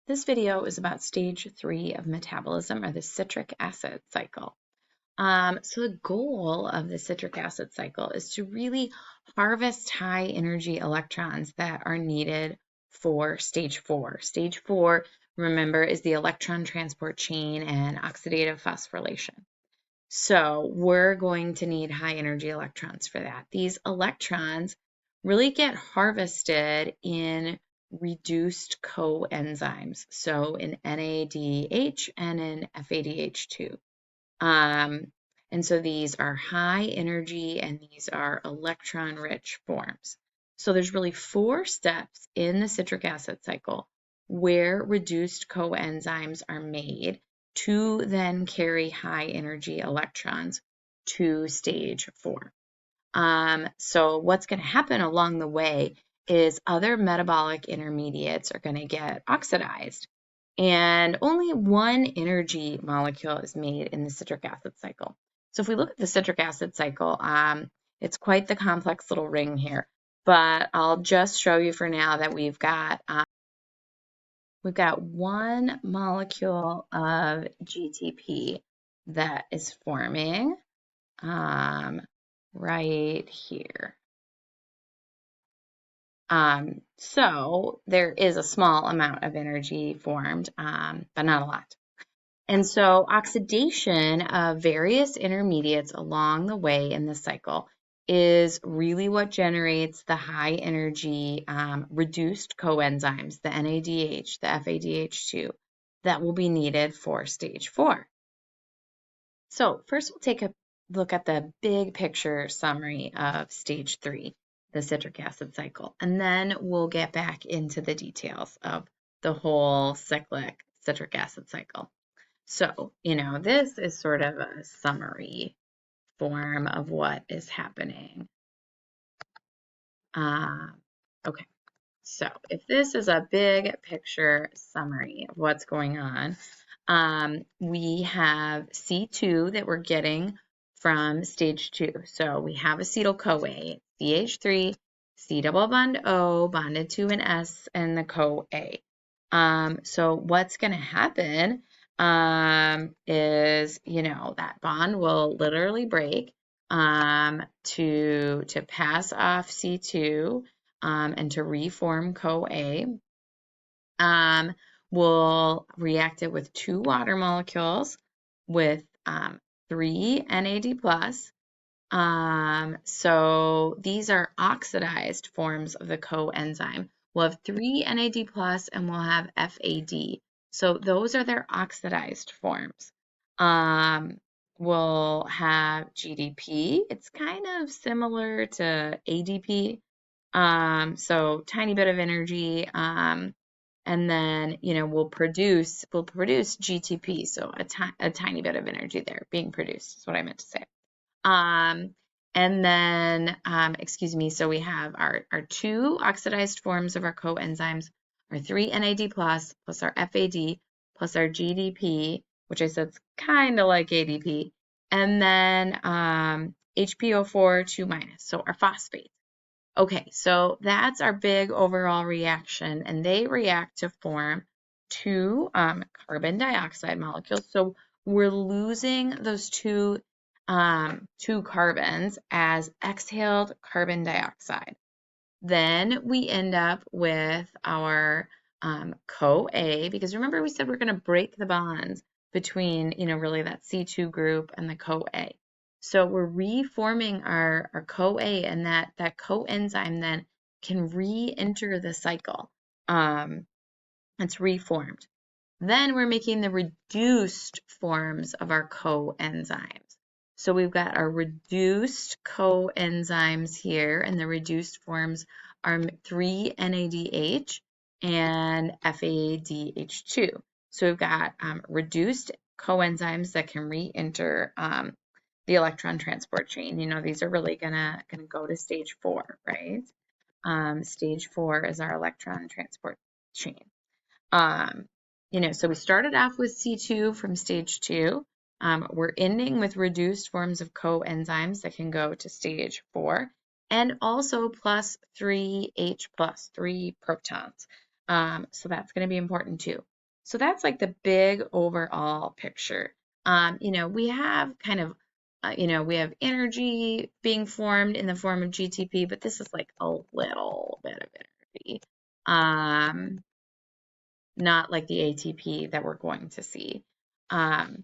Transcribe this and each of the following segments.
This video is about stage 3 of metabolism, or the citric acid cycle. So the goal of the citric acid cycle is to really harvest high energy electrons that are needed for stage 4. Stage 4, remember, is the electron transport chain and oxidative phosphorylation. So we're going to need high energy electrons for that. These electrons really get harvested in reduced coenzymes, so in NADH and in FADH2. And so these are high energy and these are electron rich forms. So there's really 4 steps in the citric acid cycle where reduced coenzymes are made to then carry high energy electrons to stage 4. So what's going to happen along the way is other metabolic intermediates are going to get oxidized, and only one energy molecule is made in the citric acid cycle. So if we look at the citric acid cycle, it's quite the complex little ring here, but I'll just show you for now that we've got one molecule of GTP that is forming right here. So there is a small amount of energy formed, but not a lot. And so oxidation of various intermediates along the way in the cycle is really what generates the high energy reduced coenzymes, the NADH, the FADH2, that will be needed for stage 4. So first we'll take a look at the big picture summary of stage 3, the citric acid cycle, and then we'll get back into the details of the whole cyclic citric acid cycle. So, this is sort of a summary form of what is happening. Okay, so if this is a big picture summary of what's going on, we have C2 that we're getting from stage 2. So we have acetyl-CoA, CH3, C double bond O, bonded to an S, and the CoA. So what's going to happen is, that bond will literally break to pass off C2 and to reform CoA. We'll react it with 2 water molecules with 3 NAD+. So these are oxidized forms of the coenzyme. We'll have 3 NAD+, and we'll have FAD. So those are their oxidized forms. We'll have GDP. It's kind of similar to ADP. So tiny bit of energy. And then, we'll produce GTP. So a tiny bit of energy there being produced is what I meant to say. And then, so we have our 2 oxidized forms of our coenzymes, our 3 NAD+, plus our FAD, plus our GDP, which I said is kind of like ADP, and then HPO4 2-, so our phosphates. Okay, so that's our big overall reaction, and they react to form 2 carbon dioxide molecules. So we're losing those 2 carbons as exhaled carbon dioxide. Then we end up with our CoA, because remember we said we're going to break the bonds between, really that C2 group and the CoA. So we're reforming our CoA, and that coenzyme then can re-enter the cycle. It's reformed. Then we're making the reduced forms of our coenzymes. So we've got our reduced coenzymes here, and the reduced forms are 3 NADH and FADH2. So we've got reduced coenzymes that can re-enter the electron transport chain. These are really gonna go to stage 4, right? Stage 4 is our electron transport chain. So we started off with C2 from stage 2. We're ending with reduced forms of coenzymes that can go to stage 4, and also plus 3H+, 3 protons. So that's going to be important too. So that's like the big overall picture. We have kind of, we have energy being formed in the form of GTP, but this is like a little bit of energy. Um, Not like the ATP that we're going to see. Um,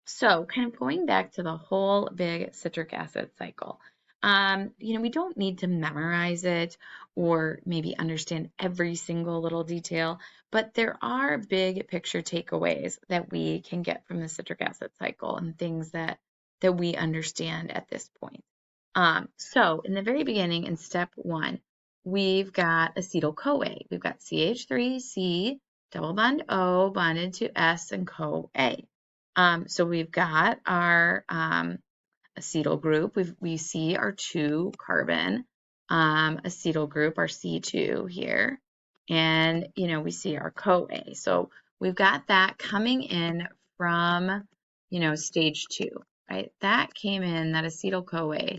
so kind of going back to the whole big citric acid cycle, we don't need to memorize it or maybe understand every single little detail, but there are big picture takeaways that we can get from the citric acid cycle and things that we understand at this point. So in the very beginning, in step one, we've got acetyl-CoA. We've got CH3C, double bond O bonded to S and CoA. So we've got our acetyl group. We see our 2-carbon acetyl group, our C2 here. And, we see our CoA. So we've got that coming in from, stage 2, right? That acetyl-CoA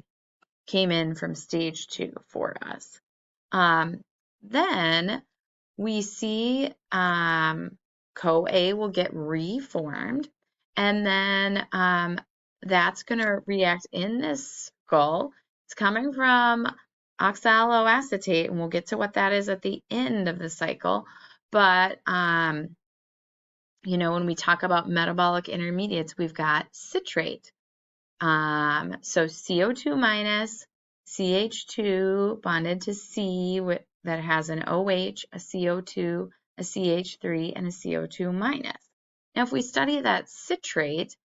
came in from stage 2 for us. Then we see CoA will get reformed, and then that's going to react in this skull. It's coming from oxaloacetate, and we'll get to what that is at the end of the cycle. But, when we talk about metabolic intermediates, we've got citrate. So CO2 minus, CH2 bonded to C that has an OH, a CO2, a CH3, and a CO2 minus. Now, if we study that citrate,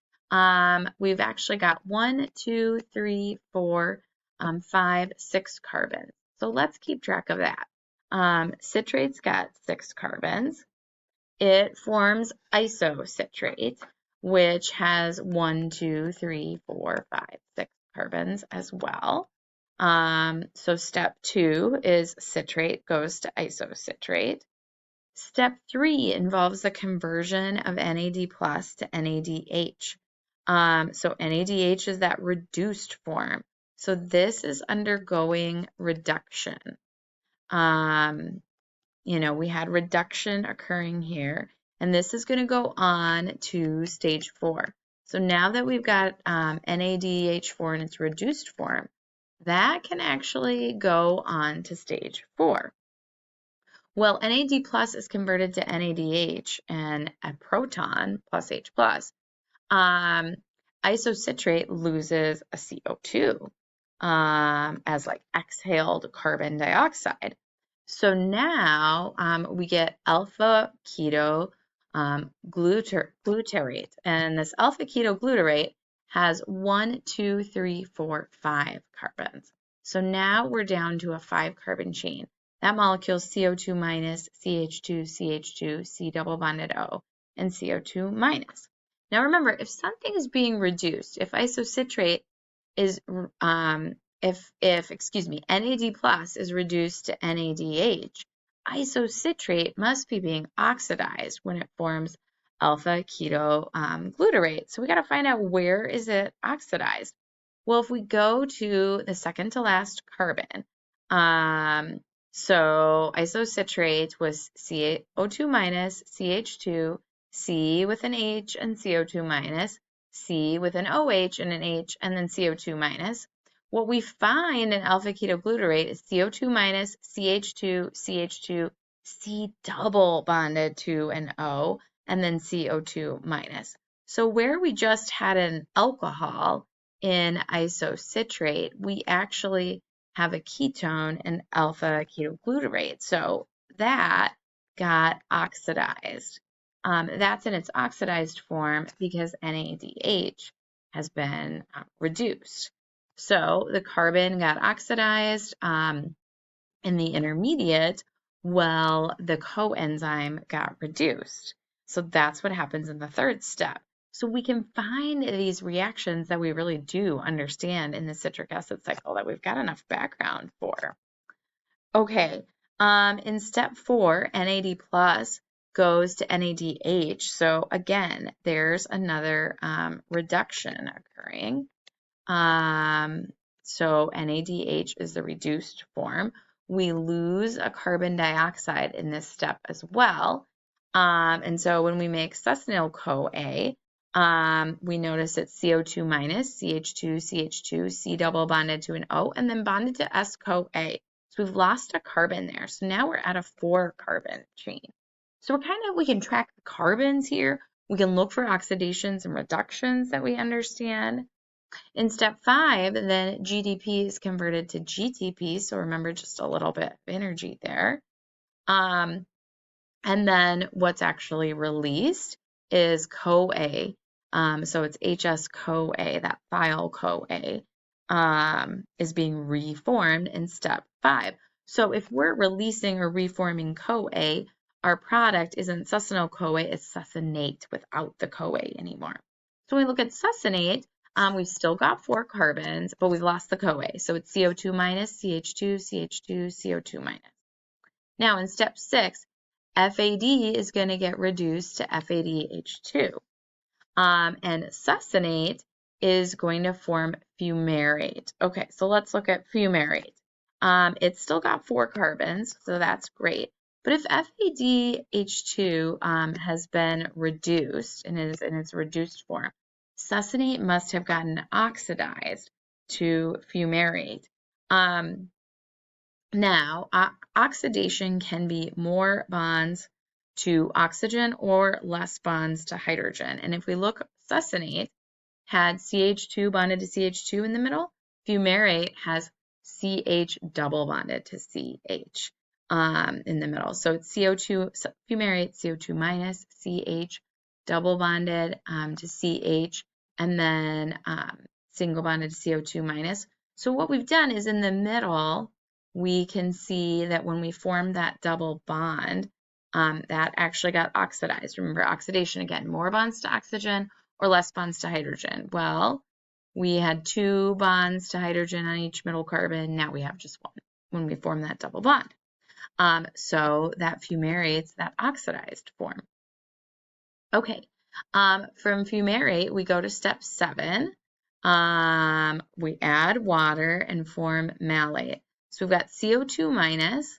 we've actually got 1, 2, 3, 4, 5, 6 carbons. So let's keep track of that. Citrate's got 6 carbons. It forms isocitrate, which has 1, 2, 3, 4, 5, 6 carbons as well. So step 2 is citrate goes to isocitrate. Step 3 involves the conversion of NAD plus to NADH. So NADH is that reduced form. So this is undergoing reduction. We had reduction occurring here, and this is going to go on to stage 4. So now that we've got NADH4 in its reduced form, that can actually go on to stage 4. Well, NAD plus is converted to NADH and a proton plus H plus. Isocitrate loses a CO2 as like exhaled carbon dioxide. So now we get alpha keto glutarate, and this alpha keto glutarate has 1, 2, 3, 4, 5 carbons. So now we're down to a 5-carbon chain. That molecule is CO2 minus, CH2, CH2, C double bonded O, and CO2 minus. Now remember, if something is being reduced, if isocitrate is NAD plus is reduced to NADH, isocitrate must be being oxidized when it forms alpha keto glutarate. So we got to find out, where is it oxidized? Well, if we go to the second to last carbon, so isocitrate was CO2 minus, CH2, C with an H and CO2 minus, C with an OH and an H, and then CO2 minus. What we find in alpha ketoglutarate is CO2 minus, CH2, CH2, C double bonded to an O, and then CO2 minus. So where we just had an alcohol in isocitrate, we actually have a ketone in alpha ketoglutarate. So that got oxidized. That's in its oxidized form because NADH has been reduced. So the carbon got oxidized in the intermediate, while the coenzyme got reduced. So that's what happens in the third step. So we can find these reactions that we really do understand in the citric acid cycle that we've got enough background for. Okay, in step 4, NAD plus goes to NADH. So again, there's another reduction occurring. So NADH is the reduced form. We lose a carbon dioxide in this step as well. And so when we make succinyl-CoA, we notice it's CO2 minus, CH2, CH2, C double bonded to an O, and then bonded to S-CoA. So we've lost a carbon there. So now we're at a 4-carbon chain. So we can track the carbons here. We can look for oxidations and reductions that we understand. In step 5, then GDP is converted to GTP. So remember, just a little bit of energy there. And then what's actually released is CoA. So it's HS-CoA, that thiol-CoA, is being reformed in step 5. So if we're releasing or reforming CoA, our product isn't succinyl-CoA, it's succinate without the CoA anymore. So when we look at succinate, we've still got 4 carbons, but we've lost the CoA. So it's CO2 minus, CH2, CH2, CO2 minus. Now in step 6, FAD is going to get reduced to FADH2. And succinate is going to form fumarate. Okay, so let's look at fumarate. It's still got 4 carbons, so that's great. But if FADH2 has been reduced and is in its reduced form, succinate must have gotten oxidized to fumarate. Now, oxidation can be more bonds to oxygen or less bonds to hydrogen. And if we look, succinate had CH2 bonded to CH2 in the middle. Fumarate has CH double bonded to CH in the middle. So it's CO2, fumarate, CO2 minus, CH double bonded to CH, and then single bonded to CO2 minus. So what we've done is in the middle, we can see that when we form that double bond, that actually got oxidized. Remember, oxidation, again, more bonds to oxygen or less bonds to hydrogen. Well, we had 2 bonds to hydrogen on each middle carbon. Now we have just 1 when we form that double bond. So that fumarates that oxidized form. Okay, from fumarate, we go to step 7. We add water and form malate. So we've got CO2 minus,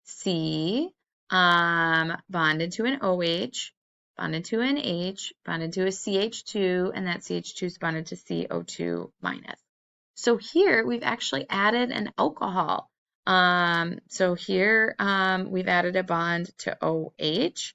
C, bonded to an OH, bonded to an H, bonded to a CH2, and that CH2 is bonded to CO2 minus. So here we've actually added an alcohol. So here we've added a bond to OH.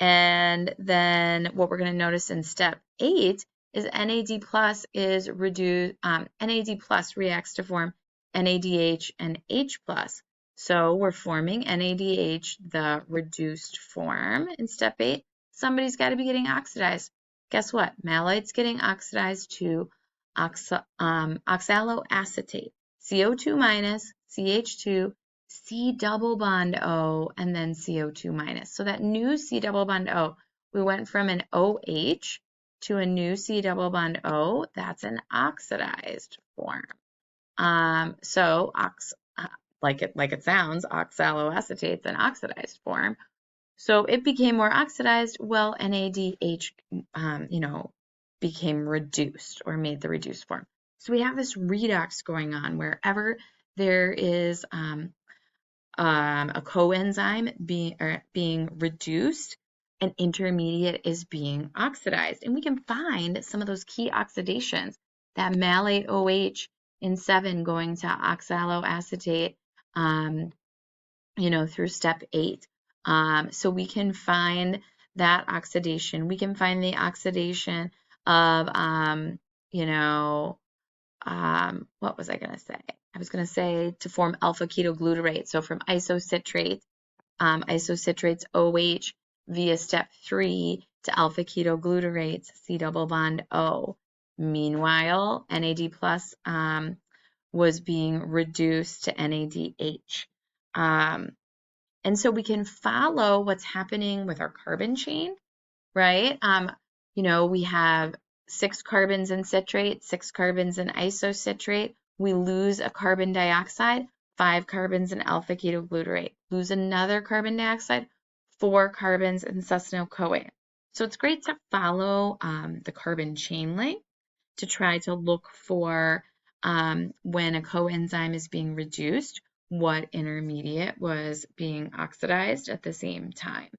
And then what we're going to notice in step 8 is NAD plus is reduced, NAD plus reacts to form NADH and H plus. So we're forming NADH, the reduced form in step 8. Somebody's got to be getting oxidized. Guess what? Malate's getting oxidized to oxaloacetate, CO2 minus, CH2, C double bond O, and then CO2 minus. So that new C double bond O, we went from an OH to a new C double bond O. That's an oxidized form. So like it sounds, oxaloacetate's an oxidized form. So it became more oxidized. Well, NADH, became reduced or made the reduced form. So we have this redox going on wherever there is a coenzyme being reduced, an intermediate is being oxidized. And we can find some of those key oxidations, that malate OH in 7 going to oxaloacetate, through step 8. So we can find that oxidation. We can find the oxidation of, what was I going to say? I was going to say to form alpha-ketoglutarate. So from isocitrates OH via step 3 to alpha-ketoglutarate, C double bond O. Meanwhile, NAD plus was being reduced to NADH. And so we can follow what's happening with our carbon chain, right? We have 6 carbons in citrate, 6 carbons in isocitrate. We lose a carbon dioxide, 5 carbons in alpha-ketoglutarate. Lose another carbon dioxide, 4 carbons in succinyl-CoA. So it's great to follow the carbon chain link to try to look for when a coenzyme is being reduced what intermediate was being oxidized at the same time.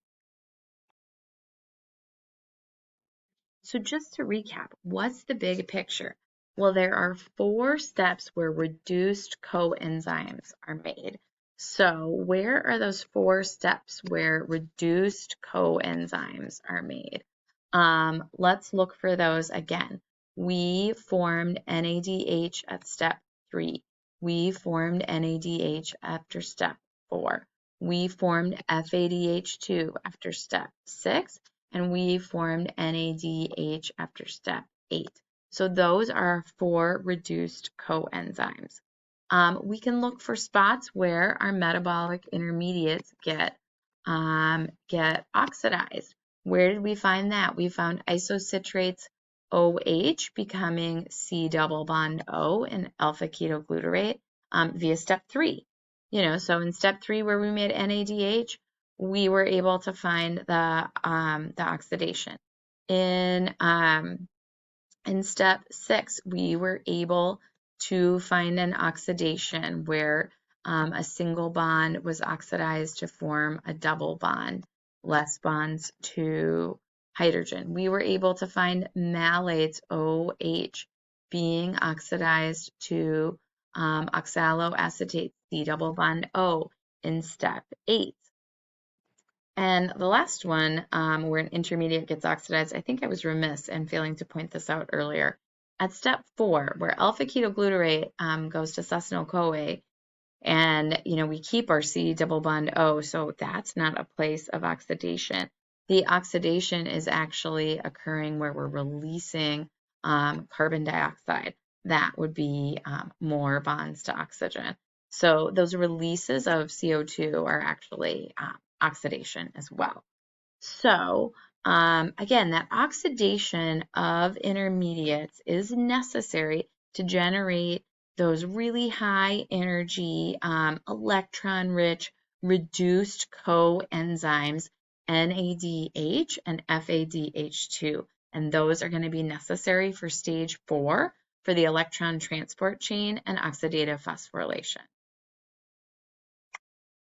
So just to recap, what's the big picture? Well, there are 4 steps where reduced coenzymes are made. So where are those 4 steps where reduced coenzymes are made? Let's look for those again. We formed NADH at step 3. We formed NADH after step 4. We formed FADH2 after step 6. And we formed NADH after step 8. So those are our 4 reduced coenzymes. We can look for spots where our metabolic intermediates get oxidized. Where did we find that? We found isocitrates OH becoming C double bond O in alpha ketoglutarate via step 3. So in step 3 where we made NADH, we were able to find the oxidation. In step 6, we were able to find an oxidation where a single bond was oxidized to form a double bond, less bonds to hydrogen. We were able to find malates OH being oxidized to oxaloacetate C double bond O in step 8. And the last one, where an intermediate gets oxidized, I think I was remiss in failing to point this out earlier. At step 4, where alpha ketoglutarate goes to succinyl-CoA, and we keep our C double bond O, so that's not a place of oxidation. The oxidation is actually occurring where we're releasing carbon dioxide. That would be more bonds to oxygen. So those releases of CO2 are actually oxidation as well. So again, that oxidation of intermediates is necessary to generate those really high energy, electron-rich, reduced coenzymes, NADH and FADH2. And those are going to be necessary for stage 4 for the electron transport chain and oxidative phosphorylation.